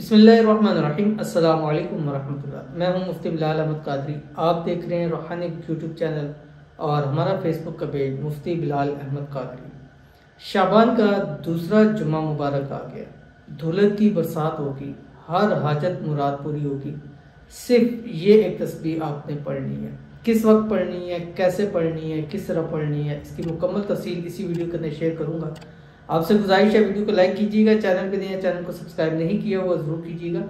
बिस्मिल्लाहिर्रहमानिर्रहीम। अस्सलाम वालेकुम वरहमतुल्लाह। मैं हूं मुफ्ती बिलाल अहमद कादरी। आप देख रहे हैं रूहानी यूट्यूब चैनल और हमारा फेसबुक का पेज मुफ्ती बिलाल अहमद कादरी। शाबान का दूसरा जुम्मा मुबारक आ गया। धुलत की बरसात होगी, हर हाजत मुराद पूरी होगी। सिर्फ ये एक तस्बीह आपने पढ़नी है। किस वक्त पढ़नी है, कैसे पढ़नी है, किस तरह पढ़नी है, इसकी मुकम्मल तफसील इसी वीडियो के अंदर शेयर करूंगा। आपसे गुजारिश है वीडियो को लाइक कीजिएगा, चैनल पे नए चैनल को सब्सक्राइब नहीं किया हुआ जरूर कीजिएगा,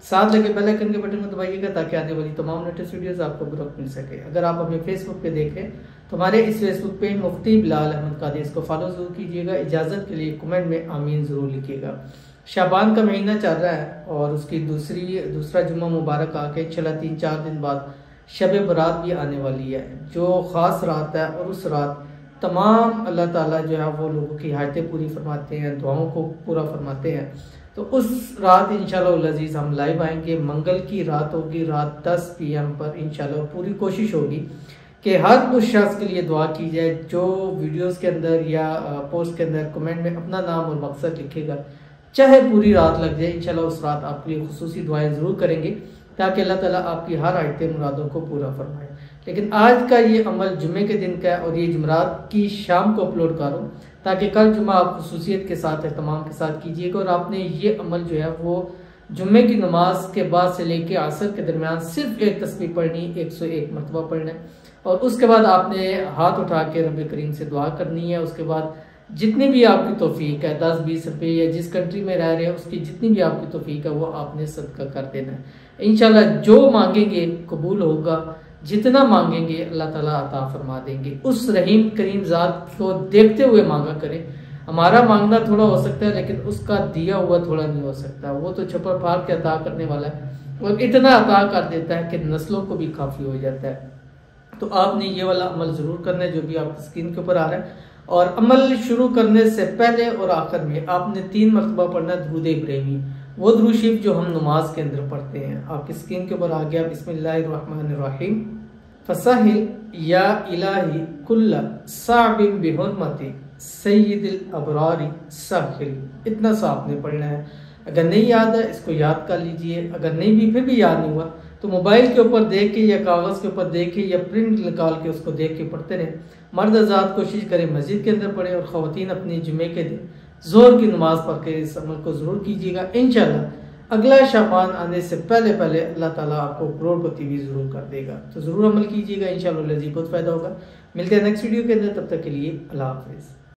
साथ लगे बेल आइकन के बटन को दबाइएगा ताकि आने वाली तमाम लेटेस्ट वीडियोस आपको बर वक्त मिल सके। अगर आप हमें फेसबुक पे देख रहे हैं तो हमारे इस फेसबुक पे मुफ्ती बिलाल अहमद कादरी, इसको फॉलो जरूर कीजिएगा। इजाज़त के लिए कमेंट में आमीन ज़रूर लिखिएगा। शाबान का महीना चल रहा है और उसकी दूसरा जुम्मा मुबारक आके इंशाल्लाह 3-4 दिन बाद शब बरात भी आने वाली है, जो ख़ास रात है। और उस रात तमाम अल्लाह ताला जो है वो लोगों की हाजतें पूरी फरमाते हैं, दुआओं को पूरा फरमाते हैं। तो उस रात इंशाल्लाह अज़ीज़ हम लाइव आएंगे। मंगल की रात होगी, रात 10 PM पर इंशाल्लाह। पूरी कोशिश होगी कि हर उस शख्स के लिए दुआ की जाए जो वीडियोस के अंदर या पोस्ट के अंदर कमेंट में अपना नाम और मकसद लिखेगा, चाहे पूरी रात लग जाए। इंशाल्लाह उस रात आपके लिए खुसूसी दुआएं ज़रूर करेंगे ताकि अल्लाह ताला आपकी हर आयतें मुरादों को पूरा फरमाए। लेकिन आज का ये अमल जुम्मे के दिन का है और ये जुमरात की शाम को अपलोड करूँ ताकि कल जुम्मा आप खुसूसियत के साथ एहतमाम के साथ कीजिएगा। और आपने ये अमल जो है वो जुम्मे की नमाज के बाद से लेके असर के दरमियान सिर्फ एक तस्बीह पढ़नी, 101 मरतबा पढ़ना है। और उसके बाद आपने हाथ उठा के रब करीम से दुआ करनी है। उसके बाद जितनी भी आपकी तौफीक है, 10-20 रुपये या जिस कंट्री में रह रहे हैं उसकी जितनी भी आपकी तौफीक है वो आपने सदका कर देना है। इंशाल्लाह जो मांगेंगे कबूल होगा, जितना मांगेंगे अल्लाह ताला अता फरमा देंगे। उस रहीम करीम ज़ात को देखते हुए मांगा करें। हमारा मांगना थोड़ा हो सकता है लेकिन उसका दिया हुआ थोड़ा नहीं हो सकता। वो तो छप्पर फाड़ के अता करने वाला है और इतना अता कर देता है कि नस्लों को भी काफ़ी हो जाता है। तो आपने ये वाला अमल ज़रूर करना है जो भी आपकी स्क्रीन के ऊपर आ रहा है। और अमल शुरू करने से पहले और आखिर में आपने 3 मरतबा पढ़ना दुरूद इब्राहिमी, वो दुरूद शरीफ जो हम नमाज के अंदर पढ़ते हैं। आपकी स्क्रीन के ऊपर आ गया, बिस्मिल्लाहिर्रहमानिर्रहीम। फसाहिल या इलाही कुल्ला साबिन बिहुरमति सय्यिदिल अबरारी साहिल। इतना सा आपने पढ़ना है। अगर नहीं याद है इसको याद कर लीजिए। अगर नहीं भी फिर भी याद नहीं हुआ तो मोबाइल के ऊपर देख के या कागज़ के ऊपर देख के या प्रिंट निकाल के उसको देख के पढ़ते रहें। मर्द आज़ाद कोशिश करें मस्जिद के अंदर पढ़ें और ख़वातीन अपनी जुमे के दिन जोर की नमाज पढ़ के इस अमल को ज़रूर कीजिएगा। इंशाल्लाह अगला शाबान आने से पहले पहले अल्लाह ताला आपको करोड़पति भी ज़रूर कर देगा। तो ज़रूर अमल कीजिएगा, इंशाल्लाह बहुत फ़ायदा होगा। मिलते हैं नेक्स्ट वीडियो के अंदर, तब तक के लिए अल्लाह हाफ़िज़।